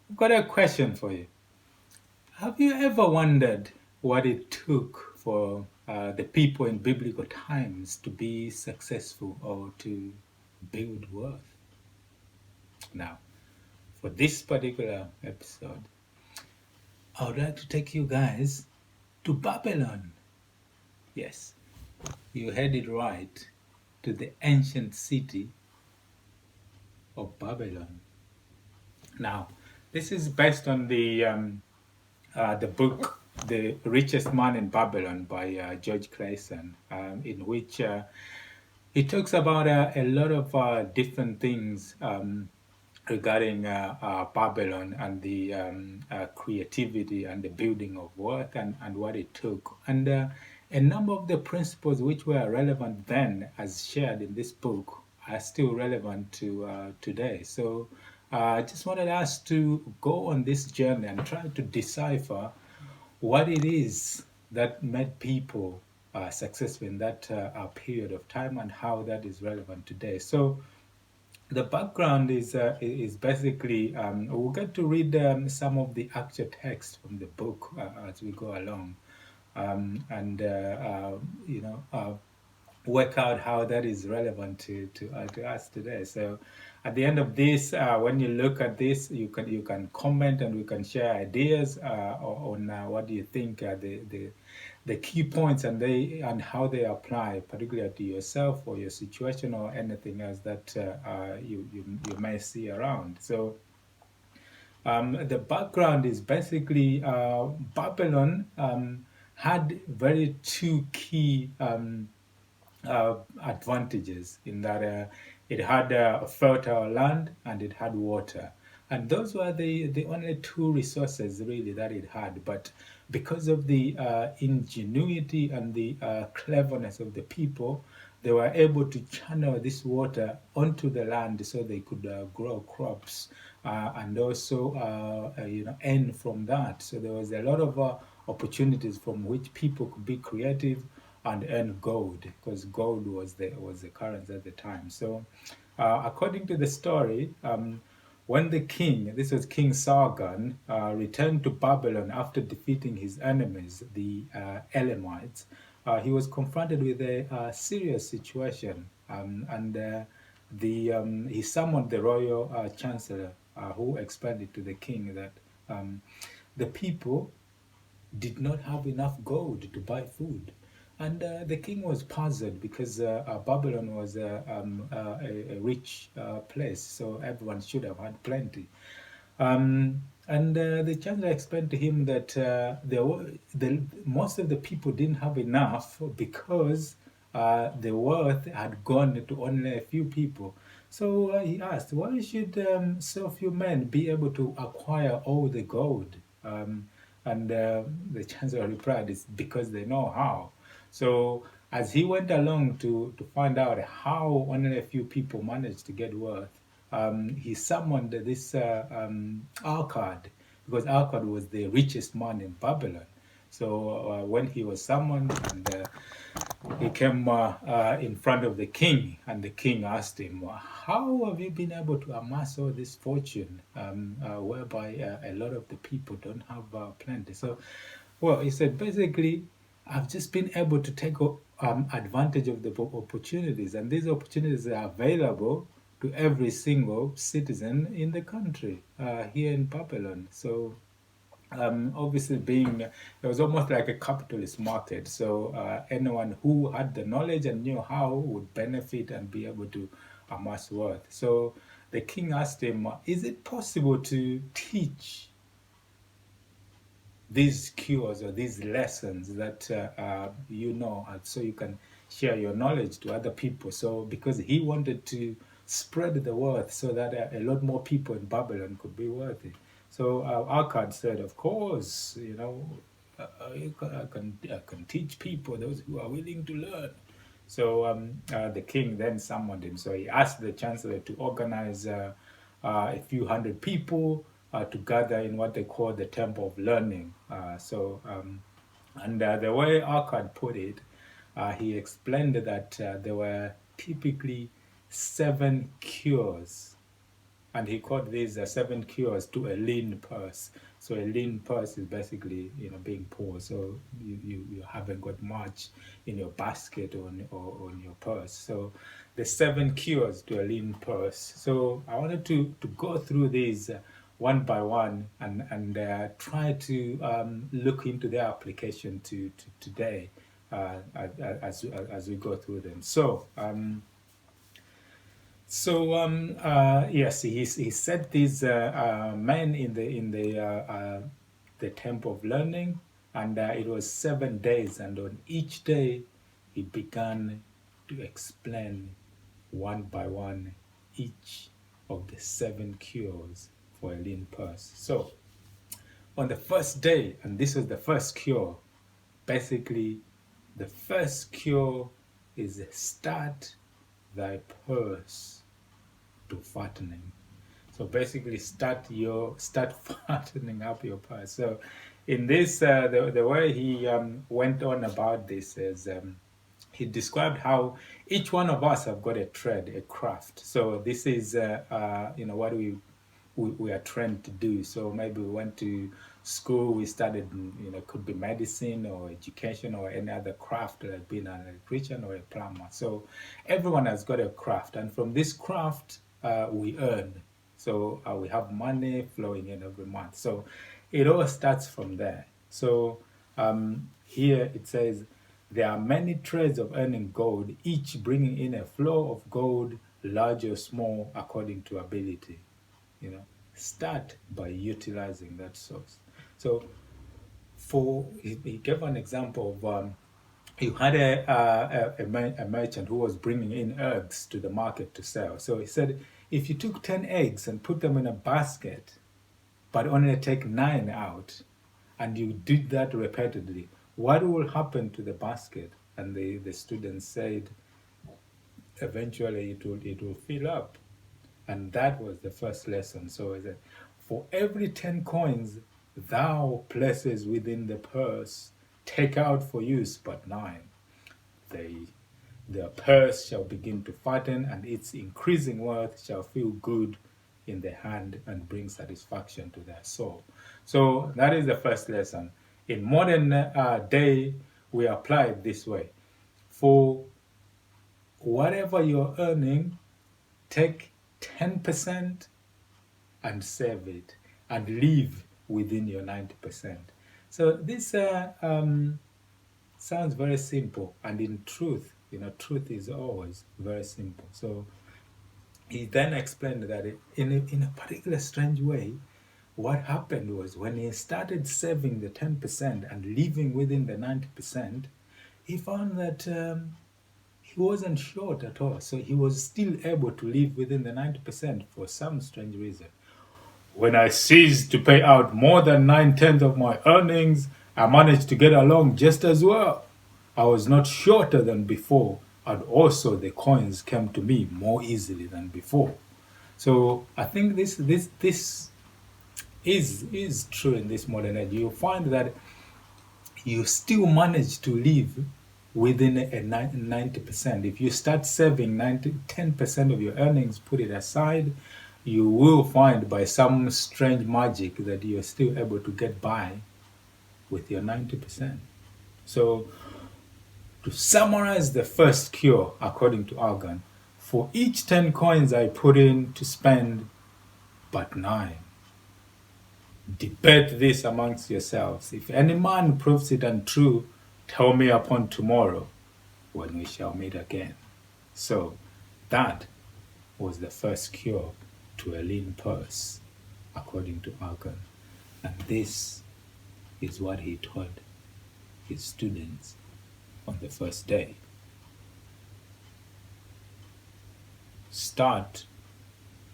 I've got a question for you. Have you ever wondered what it took for the people in biblical times to be successful or to build wealth? Now, for this particular episode, I would like to take you guys to Babylon. Yes, you heard it right, to the ancient city of Babylon. Now, this is based on the book "The Richest Man in Babylon" by George Clason, in which he talks about a lot of different things regarding Babylon and the creativity and the building of work and what it took. And a number of the principles which were relevant then, as shared in this book, are still relevant to today. So I just wanted us to go on this journey and try to decipher what it is that made people successful in that period of time and how that is relevant today. So the background is basically we'll get to read some of the actual text from the book as we go along, and work out how that is relevant to us today. So at the end of this, when you look at this, you can comment and we can share ideas on what do you think the key points and how they apply, particularly to yourself or your situation or anything else that you may see around. So the background is basically Babylon had very two key advantages in that it had fertile land and it had water. And those were the only two resources really that it had. But because of the ingenuity and the cleverness of the people, they were able to channel this water onto the land so they could grow crops and also earn from that. So there was a lot of opportunities from which people could be creative and earn gold, because gold was the currency at the time. So, according to the story, when the king, this was King Sargon, returned to Babylon after defeating his enemies, the Elamites, he was confronted with a serious situation, and he summoned the royal chancellor, who explained it to the king that the people did not have enough gold to buy food. And the king was puzzled because Babylon was a rich place, so everyone should have had plenty. And the chancellor explained to him that most of the people didn't have enough because the wealth had gone to only a few people. So he asked, why should so few men be able to acquire all the gold? And the chancellor replied, it's because they know how. So as he went along to find out how only a few people managed to get wealth, he summoned this Alcad, because Alcad was the richest man in Babylon. So when he was summoned and he came in front of the king, and the king asked him, how have you been able to amass all this fortune whereby a lot of the people don't have plenty? So, well, he said, basically, I've just been able to take advantage of the opportunities, and these opportunities are available to every single citizen in the country here in Babylon. So obviously it was almost like a capitalist market. So anyone who had the knowledge and knew how would benefit and be able to amass wealth. So the king asked him, is it possible to teach these cures or these lessons that so you can share your knowledge to other people? So because he wanted to spread the wealth so that a lot more people in Babylon could be wealthy. So Akkad said, of course, I can teach people, those who are willing to learn. So the king then summoned him. So he asked the chancellor to organize a few hundred people to gather in what they call the Temple of Learning. And the way Akkad put it, he explained that there were typically 7 cures and he called these 7 cures to a lean purse. So a lean purse is basically, being poor. So you haven't got much in your basket or on your purse. So the 7 cures to a lean purse. So I wanted to go through these one by one and try to look into their application to today as we go through them. Yes, he set these men in the temple of learning, and it was 7 days, and on each day he began to explain one by one each of the 7 cures for a lean purse. So on the first day, and this was the first cure, basically the first cure is start thy purse to fattening. So basically start fattening up your purse. So in this, the way he went on about this is he described how each one of us have got a trade, a craft. So this is what we are trained to do. So maybe we went to school, we studied, could be medicine or education or any other craft, like being an electrician or a plumber. So everyone has got a craft, and from this craft, we earn. So we have money flowing in every month. So it all starts from there. So here it says, there are many trades of earning gold, each bringing in a flow of gold, large or small, according to ability. Start by utilizing that source. So he gave an example of you had a merchant who was bringing in eggs to the market to sell. So he said, if you took 10 eggs and put them in a basket, but only take 9 out, and you did that repeatedly, what will happen to the basket? And the student said, eventually it will fill up. And that was the first lesson. So he said, for every 10 coins thou places within the purse, take out for use but 9. The purse shall begin to fatten, and its increasing worth shall feel good in the hand and bring satisfaction to their soul. So that is the first lesson. In modern day, we apply it this way. For whatever you're earning, take 10% and save it and live within your 90%. So this sounds very simple, and in truth, truth is always very simple. So he then explained that in a particular strange way, what happened was when he started saving the 10% and living within the 90%, he found that he wasn't short at all. So he was still able to live within the 90% for some strange reason. When I ceased to pay out more than 9/10 of my earnings, I managed to get along just as well. I was not shorter than before, and also the coins came to me more easily than before. So I think this is true in this modern age. You find that you still manage to live within a 90%. If you start saving 10% of your earnings, put it aside, you will find by some strange magic that you're still able to get by with your 90%. So to summarize the first cure, according to Argan, for each 10 coins I put in to spend but 9. Debate this amongst yourselves. If any man proves it untrue, tell me upon tomorrow when we shall meet again. So that was the first cure to a lean purse, according to Argan. And this is what he taught his students on the first day. Start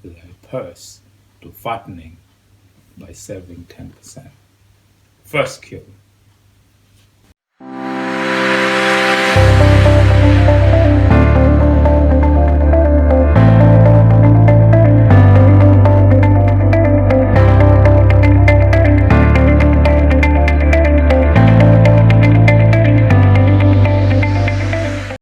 thy purse to fattening by saving 10%. First cure.